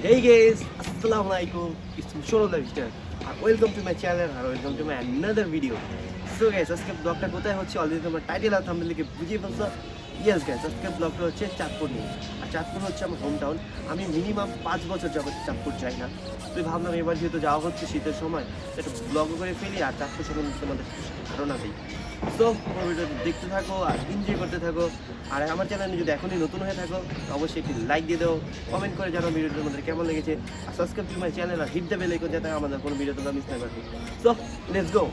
Hey guys, Assalamualaikum. It's Shoro the Visitor. And welcome to my channel and welcome to my another video. So guys, আজকে ব্লগটা কোথায় হচ্ছে already তোমরা title আর thumbnail দেখে বুঝিয়ে ফেলছো। ইয়েস গাইস, আজকে ব্লগটা হচ্ছে চাঁদপুর নিয়ে। আর চাঁদপুর হচ্ছে আমার হোম টাউন। আমি মিনিমাম 5 বছর যাবত চাঁদপুর যাই না। তুই ভাবলাম এবার যেহেতু যাওয়া হচ্ছে শীতের সময় একটা ব্লগ করে ফেলি আর চাঁদপুর সম্বন্ধে তোমাদের ধারণা দিই। তো ভিডিওটা দেখতে থাকো আর এনজয় করতে থাকো। আর আমার চ্যানেলে যদি এখনই নতুন হয়ে থাকো অবশ্যই একটি লাইক দিয়ে দাও, কমেন্ট করে জানাও ভিডিওটা তোমাদের কেমন লেগেছে, আর সাবস্ক্রাইব টু মাই চ্যানেল আর হিট দ্য বেল আইকন যাতে আমাদের কোনো ভিডিও তোমরা মিস না করো। So let's go.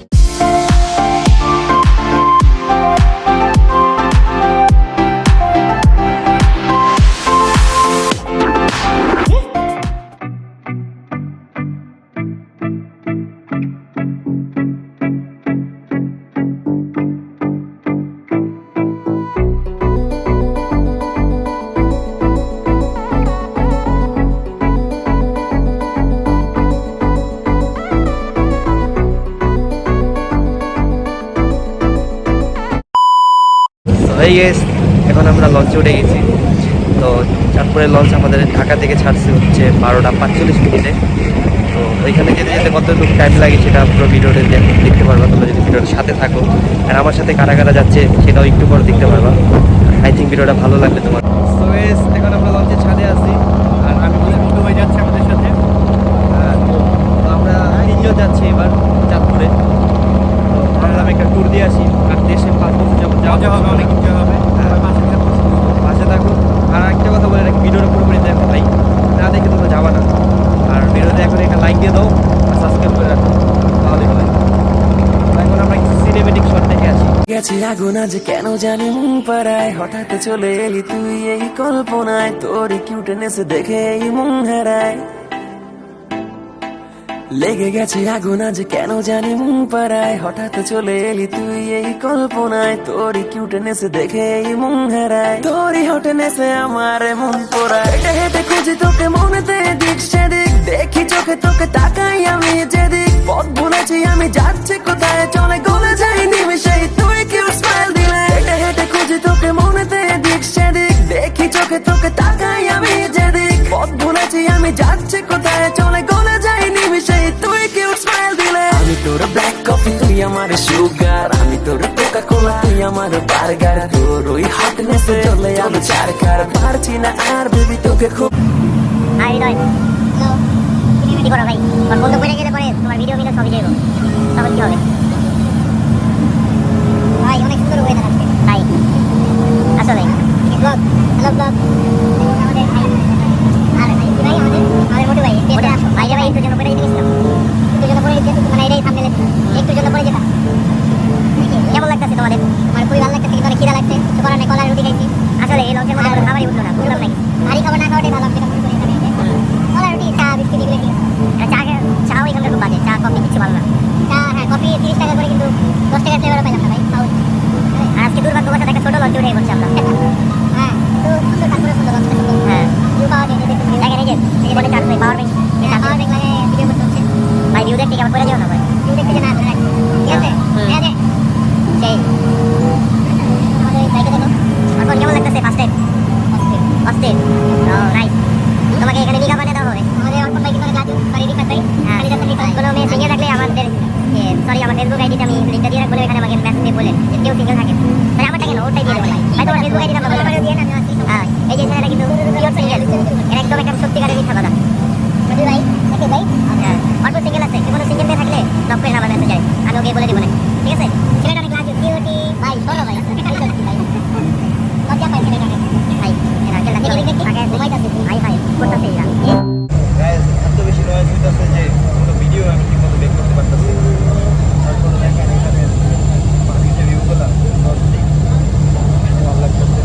এই গেস, এখন আমরা লঞ্চে উঠে গেছি। তো চাঁদপুরের লঞ্চ আমাদের ঢাকা থেকে ছাড়ছে হচ্ছে 12টা 45 মিনিটে। তো ওইখানে যেতে যেতে কতটুকু টাইম লাগে সেটা পুরো ভিডিওতে দেখতে পারবা তোমরা যদি ভিডিওর সাথে থাকো। আর আমার সাথে কারা কারা যাচ্ছে সেটাও একটু পরে দেখতে পারবা। আই থিঙ্ক ভিডিওটা ভালো লাগবে তোমার। সো গেস, এখন আমরা লঞ্চের ছাদে আছি আর আমি দুবাই যাচ্ছি আমাদের সাথে। তো আমরা তিনজন যাচ্ছি এবার চাঁদপুরে। তো ভাবলাম একটা ট্যুর দিয়ে আসি, আর দেশে 5 বছর যাওয়া হবে, অনেক এনজয় হবে। পাশে থাকুন। আর একটা কথা বলে রাখি, ভিডিওটা পুরোপুরি দেখো ভাই, না দেখে তোমরা যাবা না। আর ভিডিওতে এখন একটা লাইক দিয়ে দাও আর সাবস্ক্রাইব করে রাখো, তাহলে হবে। এখন আমরা কিছু সিনেমেটিক শট দেখে আসি। গেছে আগুন আজ কেন জানি মন পাড়ায়, হঠাৎ চলে এলি তুই এই কল্পনায়, তোর কিউটনেস দেখে এই মন হারায়। লেগে গেছে আগুন আজ কেন জানি মন পাড়ায়, হঠাৎ চলে এলি তুই এই কল্পনায়, তোর কিউটনেস দেখে এই মন হারায়। তোরই হটনেসে আমার মন পোড়ায়, হেঁটে হেঁটে খুঁজি তোকে মনেতে দিক সেদিক, দেখি চোখে তোকে তাকাই আমি যেদিক, পথ ভুলেছি আমি যাচ্ছি কোথায়, চলে গলে যাই নিমেষেই তুই কিউট স্মাইল দিলে। হেঁটে হেঁটে খুঁজি তোকে মনেতে দিক সেদিক, দেখি চোখে তোকে তাকাই আমি যেদিক, পথ ভুলেছি আমি যাচ্ছি কোথায়, চলে গলে যাই নিমেষেই তুই কিউট স্মাইল দিলে। আমি তোর ব্ল্যাক কফি তুই আমার সুগার, আমি তোর কোকা কোলা তুই আমার বার্গার, তোর ওই হটনেসে চলে আমি চারকার, পারছি না আর বেবি তোকে খুব। হাই হৃদয়, কি করো ভাই? তোমার বন্ধু বলে গেলে পরে তোমার ভিডিও মিলে সবই যাইব, তখন কি হবে ভাই? অনেক সুন্দর ওয়েদার আজকে তাই আসলে ব্লগ, হ্যালো ব্লগ আমাদের ভাই। আর ভাই আমাদের মোটু ভাই ভাই ভাই একটু জন্য পরে দিয়েছিলাম, একটু জন্য পরে যেতে মানে এটাই থামলে একটু জন্য পরে যেতাম। কেমন লাগতেছে তোমাদের? আমার খুবই ভালো লাগতেছে, কিন্তু অনেক খিদা লাগছে, কিছু করার নেই, কলার রুটি খাইছি। আসলে এই লঞ্চের মধ্যে খাবারই উঠলো না, বুঝলাম নাকি ভারী খাবার না খাওয়াটাই ভালো, যেটা মনে করি কলার রুটি, চা, বিস্কিট এগুলো ঠিক আছে। চাও এখানে খুব বাজে, চা কফি কিছু ভালো না। চা হ্যাঁ, কফি 30 টাকা করে, কিন্তু 10 টাকা ফ্লেভারও পাইলাম না ভাই। আর আজকে দুর্ভাগ্যবশত একটা ছোট লঞ্চ উঠে করছি আমরা। হ্যাঁ, তো সুন্দর, তারপরে সুন্দর লঞ্চটা সুন্দর। হ্যাঁ, ভিউ পাওয়া যায়, দেখতে লাগে এই যে বলে চার্জ ভাই, পাওয়ার ব্যাংক লাগে, ভিডিও করতে হচ্ছে ভাই। ভিউ দেখতে কেমন করে যাও না ভাই, ভিউ দেখতে যে না ঠিক আছে। হ্যাঁ যে সেই আমাদের বাইকে দেখো এখন কেমন লাগতেছে? ফার্স্ট টাইম অস্থির। ও নাইস, তোমাকে এখানে নিগা বানিয়ে দেওয়া হবে। আমাদের অর্পণ ভাই কিন্তু লাজু সরি রিফাত ভাই, খালি যাচ্ছে রিফাত। কোনো মেয়ে সিঙ্গেল থাকলে আমাদের সরি আমার ফেসবুক আইডিতে আমি লিংকটা দিয়ে রাখবো, এখানে আমাকে মেসেজ দিয়ে বলেন যে কেউ সিঙ্গেল থাকে তাহলে আমারটা কেন ওটাই দিয়ে দেবো ভাই। তোমার ফেসবুক আইডিটা আমাকে দিয়ে না, আমি আসি। হ্যাঁ, এই যে ছেলেটা কিন্তু পিওর সিঙ্গেল, এর একদম একটা সত্যিকারের মিথ্যা কথা। বুঝলি ভাই? দেখি ভাই হ্যাঁ, অর্পণ সিঙ্গেল আছে, কোনো সিঙ্গেল মেয়ে থাকলে নক করে আমার মেসেজ যায়, আমি ওকে বলে দিব না, ঠিক আছে? ছেলেটা অনেক লাজু কিউটি ভাই, শোনো ভাই ভাই লজ্জা পাই ছেলেটা ভাই। এরা কেলা দেখি দেখি আগে ঘুমাইতাছে ভাই ভাই করতেছে এরা। গাইস, এত বেশি নয়েজ হইতাছে যে কোনো ভিডিও আমি ঠিকমতো বের করতে পারতেছি না। তারপরে দেখেন এখানে পানির যে ভিউগুলো অস্থির, ভালো লাগতেছে।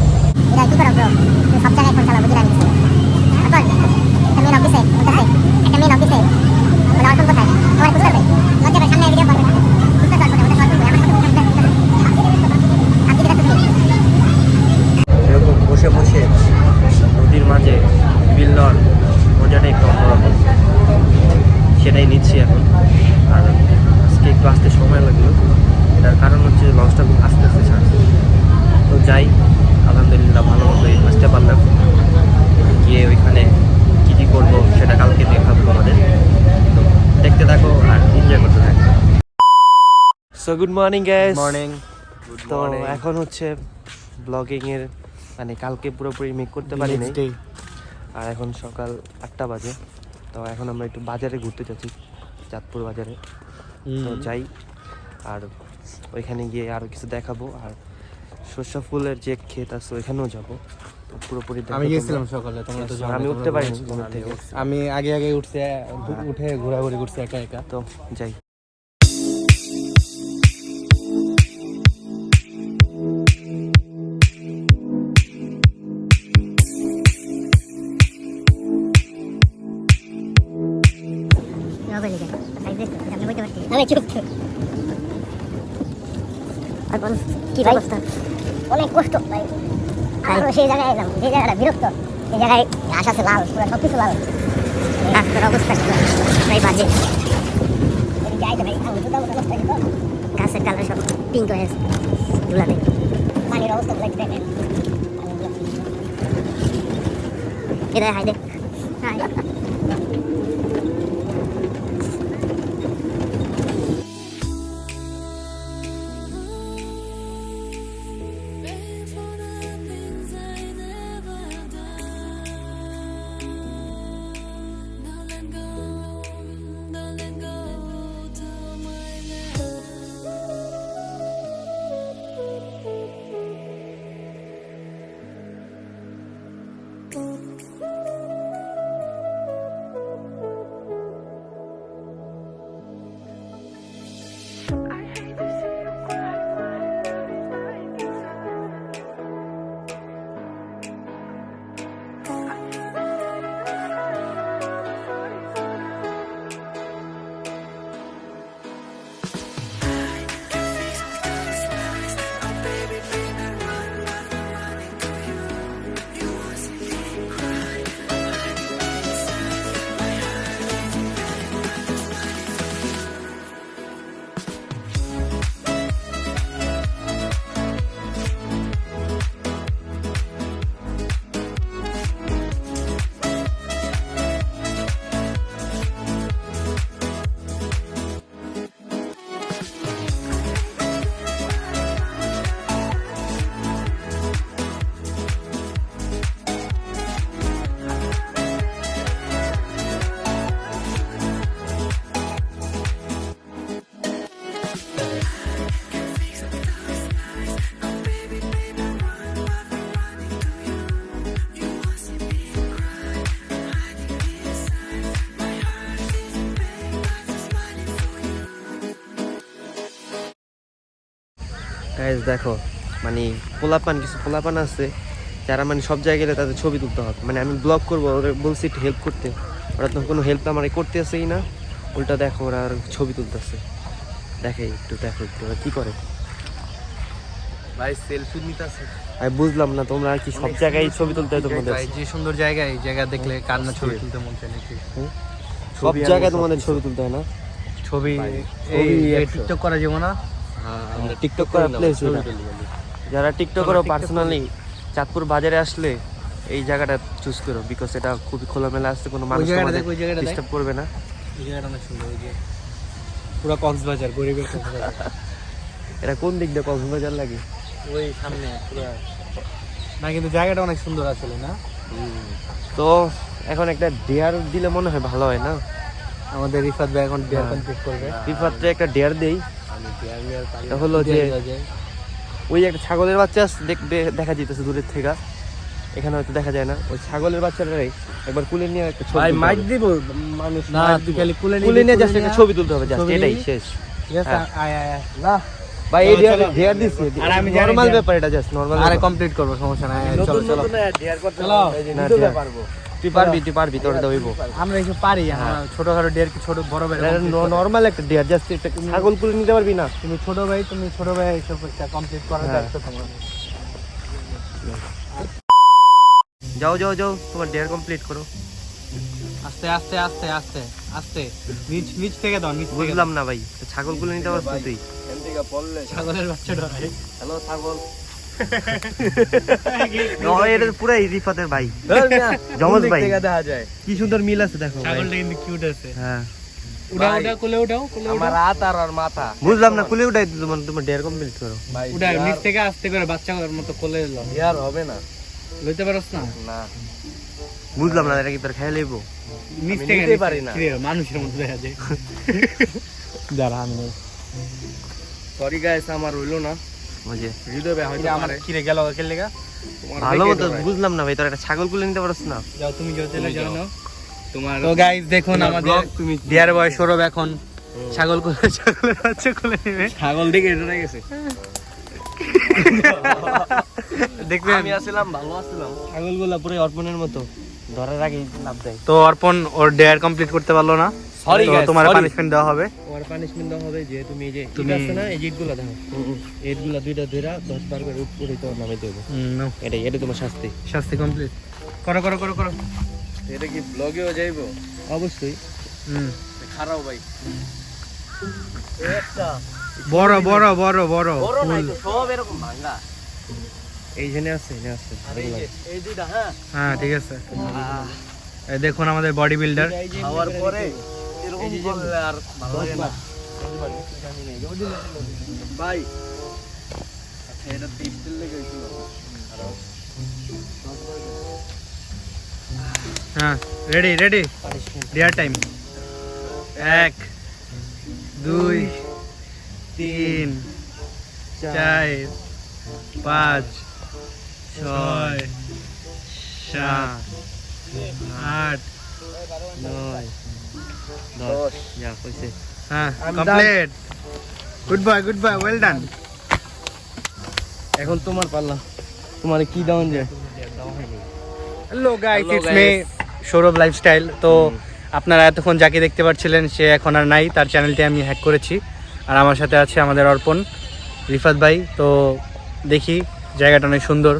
এটা কি করো ব্রো? তুমি সব জায়গায় ফোন চালাও, বুঝি রাখছি। এখন একটা মেয়ে নক দিছে, বলতেছে একটা মেয়ে নক দিছে, বলে অর্পণ কোথায়? তোমার বুঝতে পারবে লজ্জা পাই, সামনে ভিডিও করবে না, বুঝতে পারবে ওটা সর্বন আমার সাথে আপনি যেটা তুমি এরকম বসে বসে নদীর মাঝে বিল নেওয়ার মজাটাই একটু অন্যরকম, সেটাই নিচ্ছি এখন। আর আজকে একটু আসতে সময় লাগলো, এটার কারণ হচ্ছে লঞ্চটা খুব আস্তে আস্তে ছাড়ছে। তো যাই, আলহামদুলিল্লাহ ভালো মতোই আসতে পারলাম। গিয়ে ওইখানে কী কী করবো সেটা so good morning guys. Morning. তো এখন হচ্ছে ব্লগিং এর মানে কালকে পুরোপুরি মেক করতে পারিনি, আর এখন সকাল 8টা বাজে। তো এখন আমরা একটু বাজারে ঘুরতে যাচ্ছি, চাঁদপুর বাজারে। তো যাই, আর ওইখানে গিয়ে আরো কিছু দেখাবো, আর সর্ষা ফুলের যে ক্ষেত আছে ওইখানেও যাবো। তো পুরোপুরি দেখো আমি তোমরা। গেছিলাম সকালে, তোমরা তো জানো, আমি উঠতে পারিনি ঘুম থেকে। আমি আগে উঠে ঘোরাঘুরি করছি একা একা। তো যাই। কি অবস্থা, অনেক কষ্ট ভাই। আর সেই জায়গায় এলাম, যে জায়গাটা বিরক্ত, এই জায়গায় ঘাস আছে লাল, পুরো সব কিছু লাল, রাস্তার অবস্থা প্রায় বাজে। গাছের কালার সব পিঙ্ক হয়ে আছে ধুলাতে, পানির অবস্থা দেখেন। এদের হাই দেখ, হাই গাইস দেখো, মানে কিছু পোলাপান আছে যারা মানে সব জায়গায় গেলে তাদের ছবি তুলতে হবে। মানে আমি ব্লগ করবো, ওরা বলছি একটু হেল্প করতে, ওরা তো কোনো হেল্প আমার করতে আসেই না, উল্টা দেখো ওরা আর ছবি তুলতেছে। দেখো একটু ওরা কি করে ভাই সেলফি নিতেছে। আমি বুঝলাম না, তোমরা আর কি সব জায়গায় ছবি তুলতে হয় তোমাদের? ভাই যে সুন্দর জায়গা, এই জায়গা দেখলে কার না ছবি তুলতে মন চায় নাকি? সব জায়গায় তোমাদের ছবি তুলতে হয় না? ছবি টিকটক করা যাবো না? টিকটক করার প্লেস যারা টিকটক করো পার্সোনালি চাঁদপুর বাজারে আসলে এই জায়গাটা চুজ করো, বিকজ এটা খুবই খোলামেলা আছে, কোনো মানুষ তোমাদের ডিস্টার্ব করবে না। এই জায়গাটা অনেক সুন্দর, এই যে পুরো কক্সবাজার, গরিবের কক্সবাজার। এটা কোন দিক দিয়ে কক্সবাজার লাগে? ওই সামনে পুরো না, কিন্তু জায়গাটা অনেক সুন্দর আসলে না? তো এখন একটা ডেয়ার দিলে মনে হয় ভালো হয় না? আমাদের রিফাত ভাই এখন ডেয়ার কমপ্লিট করবে। রিফাতরে একটা ডেয়ার দেই। আমি ডেয়ার এটা হলো যে ওই একটা ছাগলের বাচ্চা দেখা যেতেছে দূরের থেকে, এখানে হয়তো দেখা যায় না। ওই ছাগলের বাচ্চাটাই একবার কুলে নিয়ে একটা ছবি মাইক দিব মানুষ না, খালি কুলে নিয়ে জাস্ট একটা ছবি তুলতে হবে, জাস্ট এটাই শেষ। ঠিক আছে, আয় না ভাই, এই ডেয়ার দিছি, আর আমি নরমাল ব্যাপার, এটা জাস্ট নরমাল। আরে কমপ্লিট করব, সমস্যা নাই। চলো চলো ডেয়ার করতে চলো, নিতে পারবো। তুই পারবি তোর দইবো। আমরা এসব পারি, আমরা ছোটখাটো ডেয়ার কি ছোট বড় ভাই নরমাল একটা ডেয়ার, জাস্ট একটা ছাগল কুলে নিতে পারবি না? তুমি ছোট ভাই এসব কমপ্লিট করার দায়িত্ব তোমার। যাও তোমার ডেয়ার কমপ্লিট করো। আস্তে আস্তে আস্তে আস্তে আস্তে নিচ থেকে দাও, নিচ থেকে। বুঝলাম না ভাই, ছাগল কুলে নিতে পারছিস তুই? ছাগলের বাচ্চা ডরাই। হ্যালো ছাগল। এটা পুরাই রিফাতের ভাই, জমজ ভাই। দেখা যায় কি সুন্দর মিল আছে দেখো। ছাগলটা কিন্তু কিউট আছে। হ্যাঁ উঠাও উঠাও কোলে উঠাও কোলে আমার উঠাও হাত আর ওর মাথা বুঝলাম না, খুলে উঠাই তোমার তোমার ডেয়ার কমপ্লিট করো। ভাই উঠাও নিচ থেকে আস্তে করে বাচ্চার মতো কোলে লো ইয়ার হবে না লইতে পারছ না না বুঝলাম না, এটা কি তোর খেয়ে লইবো? নিচ আমি থেকে নিতে পারি না। কিরে, মানুষের মতো দেখা যায় দাঁড়া আমি সরি গাইস আমার হইলো না বুঝে হৃদয় ভাই হয়তো আমার পারে। কিরে গেল খেললে গা তোমার ভালো দেখে মতো তো ভাই। বুঝলাম না ভাই, তোর একটা ছাগল কুলে নিতে পারছ না? যাও তুমি যাও চলে তুমি যাও যাও। না তোমার তো গাইস দেখুন তোমার আমাদের ব্লগ তুমি ডিয়ার বয় সৌরভ এখন ছাগল কোলে ছাগলের বাচ্চা কোলে নেবে ছাগল দিকে এটা গেছে দেখবেন আমি আসলাম ভালো আসলাম ছাগলগুলা পুরো অর্পণের মতো ধরার আগেই লাভ দেয়। তো অর্পণ ওর ডেয়ার কমপ্লিট করতে পারলো না Sorry তো guys, তোমার sorry. পানিশমেন্ট দেওয়া হবে ওর পানিশমেন্ট দেওয়া হবে যে তুমি এই যে তুমি- আছে না এই জিটগুলো দেখো, এইগুলা দুইটা ধইরা 10 বার করে উপরে তো নামে দেবো। নাও, এটা তোমার শাস্তি। শাস্তি কমপ্লিট করো করো করো করো এটা কি ব্লগেও যাইবো অবশ্যই হুম খারাপ ভাই বড় বড় বড় বড় বড় নাই তো সব এরকম ভাঙা এইখানে আছে, এখানে আছে। আর এই যে এই দুইটা হ্যাঁ হ্যাঁ ঠিক আছে এই দেখুন আমাদের বডি বিল্ডার খাওয়ার পরে এরকম করলে আর ভালো লাগে না ভাই আচ্ছা এটা টিপসের লেগে হইছিল হ্যাঁ রেডি রেডি ডিয়ার টাইম 1 2 3 4 5 6 7 8 9 10 যা কইছে। হ্যাঁ complete good bye well done এখন তোমার পাল্লা, তোমার কি ডাউন যায়? Hello guys Hello it's me Sourav lifestyle. তো আপনারা এতক্ষণ যাকে দেখতে পাচ্ছিলেন সে এখন আর নাই, তার চ্যানেলটি আমি হ্যাক করেছি। আর আমার সাথে আছে আমাদের অর্পণ, রিফাত ভাই। তো দেখি জায়গাটা অনেক সুন্দর,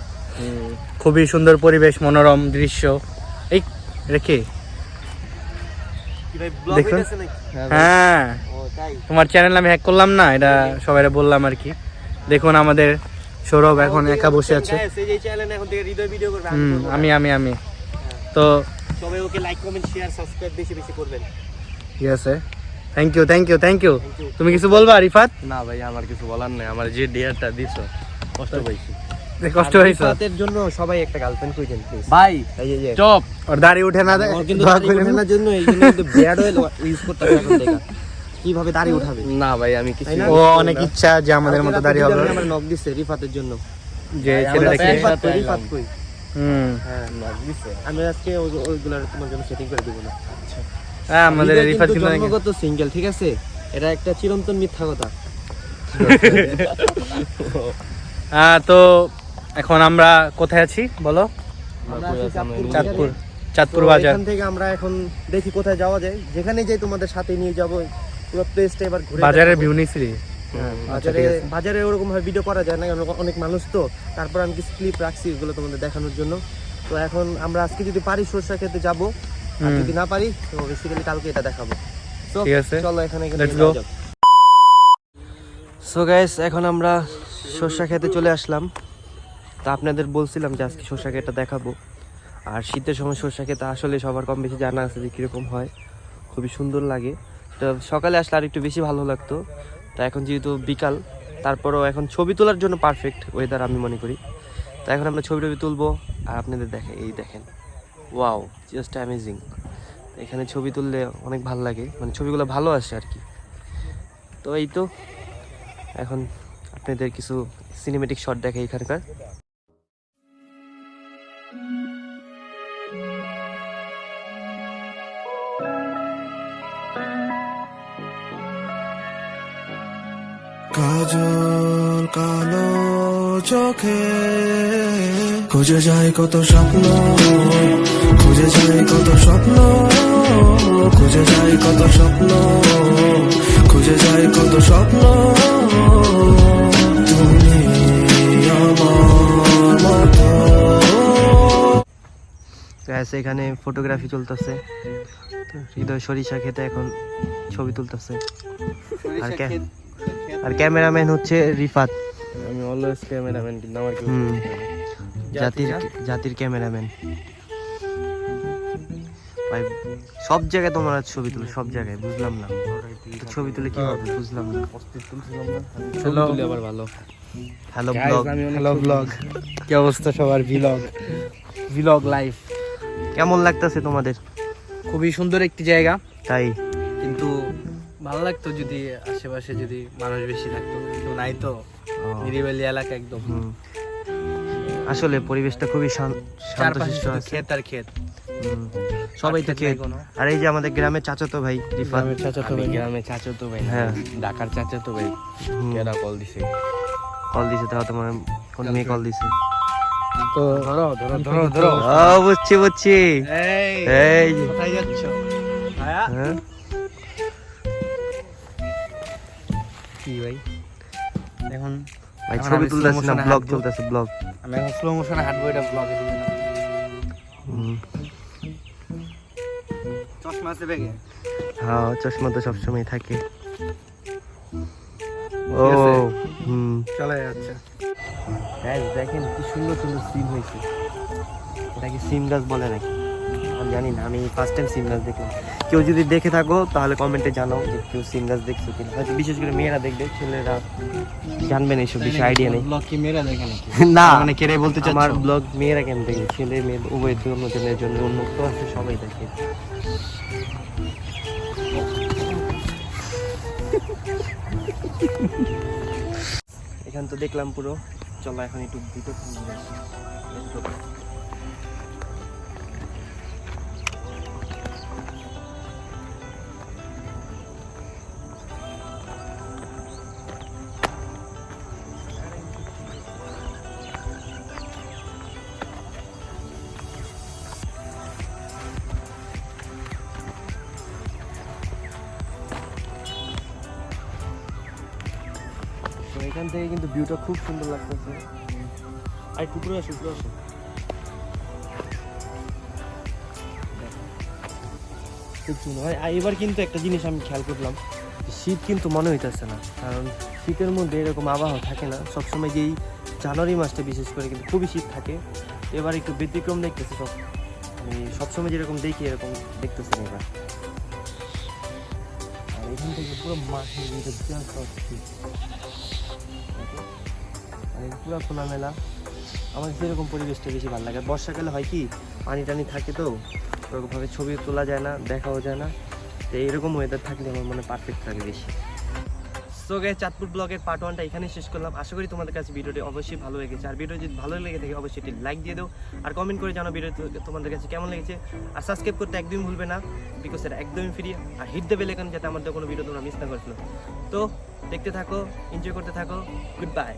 খুবই সুন্দর পরিবেশ, মনোরম দৃশ্য। এই রেখে কি ভাই ব্লগ দেখুন। হইতাছে নাকি? হ্যাঁ ও তাই। তোমার চ্যানেল আমি হ্যাক করলাম না, এটা সবাই বললাম আর কি। দেখুন আমাদের সৌরভ এখন একা বসে আছে। Guys, এই যে চ্যানেলে এখন থেকে হৃদয় ভিডিও করবে, আমি করবো না। আমি তো সবাই okay like comment share subscribe বেশি বেশি করবেন। ঠিক আছে, থ্যাংক ইউ। তুমি কিছু বলবা রিফাত? না ভাই আমার কিছু বলার নাই আমার যে ডিয়ারটা দিছো কষ্ট পাইছি কষ্ট আর হয়েছে রিফাতের জন্য সবাই একটা গার্লফ্রেন্ড খুঁজেন প্লিজ। ভাই এই যে চপ ওর দাড়ি উঠে না ওর কিন্তু দোয়া দাড়ি করেন। ওঠানোর জন্য এই জন্য কিন্তু বিয়ার্ড অয়েল ইউজ করতে হবে এখন দেখা কিভাবে দাড়ি উঠাবে। না ভাই আমি কিছু তাই না? ও অনেক ইচ্ছা যে আমাদের মতো দাড়ি হবে, আমার নক দিছে রিফাতের জন্য। যে ভাই, ছেলে আমরা দেখে প্যান্ট রিফাত কই, সাথে রিফাত আইলাম। কই? হুম হ্যাঁ আমি আজকে ওইগুলার তোমার জন্য সেটিং করে দিব না। হ্যাঁ আমাদের হৃদয় রিফাত কিন্তু কিন্তু জন্মগত সিঙ্গেল, ঠিক আছে? এটা একটা চিরন্তন মিথ্যা কথা। তো এখন আমরা কোথায় আছি বলো? আমরা আছি চাঁদপুর তো বাজার। এখান থেকে আমরা এখন দেখি কোথায় যাওয়া যায়, যেখানে যাই তোমাদের সাথে নিয়ে যাব। পুরো প্লেসটা এবার ঘুরে বাজারের দেখাবো। ভিউ নিছিলি? বাজারে বাজারে ওরকম ভাবে ভিডিও করা যায় না, কারণ অনেক মানুষ তো। তারপর আমি কিছু ক্লিপ রাখছি এগুলো তোমাদের দেখানোর জন্য। তো এখন আমরা আজকে যদি পারি সরষা খেতে যাব, আর যদি না পারি তো বেসিক্যালি কালকে এটা দেখাবো। So, ঠিক আছে, চলো এখানে let's go. সো গাইস এখন আমরা সরষা খেতে চলে আসলাম। তা আপনাদের বলছিলাম যে আজকে সরষা খেতে দেখাবো। আর শীতের সময় সরষা খেতে আসলে সবার কম বেশি জানা আছে যে কীরকম হয়, খুবই সুন্দর লাগে। তো সকালে আসলে আর একটু বেশি ভালো লাগতো। তা এখন যেহেতু বিকাল, তারপরও এখন ছবি তোলার জন্য পারফেক্ট ওয়েদার আমি মনে করি। তা এখন আমরা ছবি টবি তুলবো আর আপনাদের দেখেন ওয়াও জাস্ট অ্যামেজিং। এখানে ছবি তুললে অনেক ভালো লাগে, মানে ছবিগুলো ভালো আসে আর কি। তো এই তো এখন আপনাদের কিছু সিনেমেটিক শট দেখে এখানকার। কাজল কালো চোখে খুঁজে যায় কত স্বপ্ন, খুঁজে যায় কত স্বপ্ন, খুঁজে যায় কত স্বপ্ন, খুঁজে যায় কত স্বপ্ন। তুমি আমার মতো। গাইস এখানে ফটোগ্রাফি চলতেছে, হৃদয় সরিষা খেতে এখন ছবি তুলতেছে। আর ক্যামেরাম্যান হচ্ছে রিফাত, আমি অলওয়েজ ক্যামেরাম্যান কিন্তু আমার কেউ জাতির ক্যামেরাম্যান। ভাই সব জায়গায় তোমার ছবি তুলে, সব জায়গায়, বুঝলাম না তো ছবি তুলে কি হবে বুঝলাম না। ছবি তুলে আবার ভালো। হ্যালো ব্লগ, হ্যালো ব্লগ, কি অবস্থা সবার? ভিলগ লাইফ কেমন লাগতেছে তোমাদের? খুবই সুন্দর একটি জায়গা, তাই কিন্তু ভালো লাগতো যদি আশেপাশে যদি মানুষ বেশি থাকতো, কিন্তু নাই তো, নিরিবিলি এলাকা একদম। আসলে পরিবেশটা খুবই চারপাশে শান্তশিষ্ট শুধু আছে। ক্ষেত আর ক্ষেত। সবাই তো আর ক্ষেত খেয়ে, নাই কোনো। আর এই যে আমাদের গ্রামের চাচাতো ভাই রিফাত, গ্রামের চাচাতো আমি ভাই। গ্রামে চাচাতো ভাই না, হ্যাঁ। ঢাকার চাচাতো ভাই। কেডা কল দিছে? কল দিছে, তাও তোমার কোন মেয়ে কল দিছে? তো ধরো ও বুঝছি বুঝছি, এই যে। কোথায় যাচ্ছ ভাইয়া? হ্যাঁ কি ভাই এখন ভাই এখন ছবি আমি তুলতেছি slow না, motion এ ব্লগ হাঁটবো। চলতেছে ব্লগ। আমি এখন স্লো মোশনে হাঁটবো, এটা ব্লগে। চশমা আছে ব্যাগে? হ্যাঁ চশমা তো সবসময় থাকে। ও ঠিক আছে। চলে যাচ্ছে। দেখেন কি সুন্দর সুন্দর সিম হয়েছে। এটা কি সিম গাছ বলে নাকি আমি জানি না, আমি ফার্স্ট টাইম সিম গাছ দেখলাম। কেউ যদি দেখে থাকো তাহলে কমেন্টে জানাও যে কেউ সিম গাছ দেখছো কিনা। হয়তো বিশেষ করে মেয়েরা দেখবে, ছেলেরা জানবেন এইসব বিষয়ে আইডিয়া নেই। ব্লগ কি মেয়েরা দেখে নাকি? না মানে কেড়ে বলতে চাচ্ছ? আমার ব্লগ মেয়েরা কেন দেখবে, ছেলে মেয়ে উভয় দুজনের জন্য উন্মুক্ত আছে, সবাই দেখে। এখান তো দেখলাম পুরো, চলো এখন একটু ভিতর থেকে ঘুরে আসি। Let's go. তো এখান থেকে কিন্তু ভিউটা খুব সুন্দর লাগতেছে। আর একটু উপরে আসো, উপরে আসো। খুব সুন্দর। আর এবার কিন্তু একটা জিনিস আমি খেয়াল করলাম, শীত কিন্তু মনে হইতেছে না, কারণ শীতের মধ্যে এরকম আবহাওয়া থাকে না সবসময়। যেই জানুয়ারি মাসটা বিশেষ করে কিন্তু খুবই শীত থাকে, এবার একটু ব্যতিক্রম দেখতেছি। আমি সবসময় যেরকম দেখি এরকম দেখতেছি না এবার। আর এখান থেকে পুরো মাঠের ভিতর পুরো খোলামেলা। আমার সেরকম পরিবেশটা বেশি ভালো লাগে। বর্ষাকালে হয় কি, পানি টানি থাকে তো ওরকমভাবে ছবি তোলা যায় না, দেখাও যায় না। তো এইরকম ওয়েদার থাকলে আমার মনে পারফেক্ট লাগে বেশি। সো গাইস, চাঁদপুর ব্লগের পার্ট 1টা এখানে শেষ করলাম। আশা করি তোমাদের কাছে ভিডিওটি অবশ্যই ভালো লেগেছে। আর ভিডিও যদি ভালো লেগে থাকে অবশ্যই একটি লাইক দিয়ে দাও, আর কমেন্ট করে জানাও ভিডিও তোমাদের কাছে কেমন লেগেছে। আর সাবস্ক্রাইব করতে একদমই ভুলবে না, বিকজ এটা একদমই ফ্রি। আর হিট দ্য বেল আইকন, যাতে আমাদের কোনো ভিডিও তোমরা মিস না করে ফেলো। তো দেখতে থাকো, এনজয় করতে থাকো। Good bye.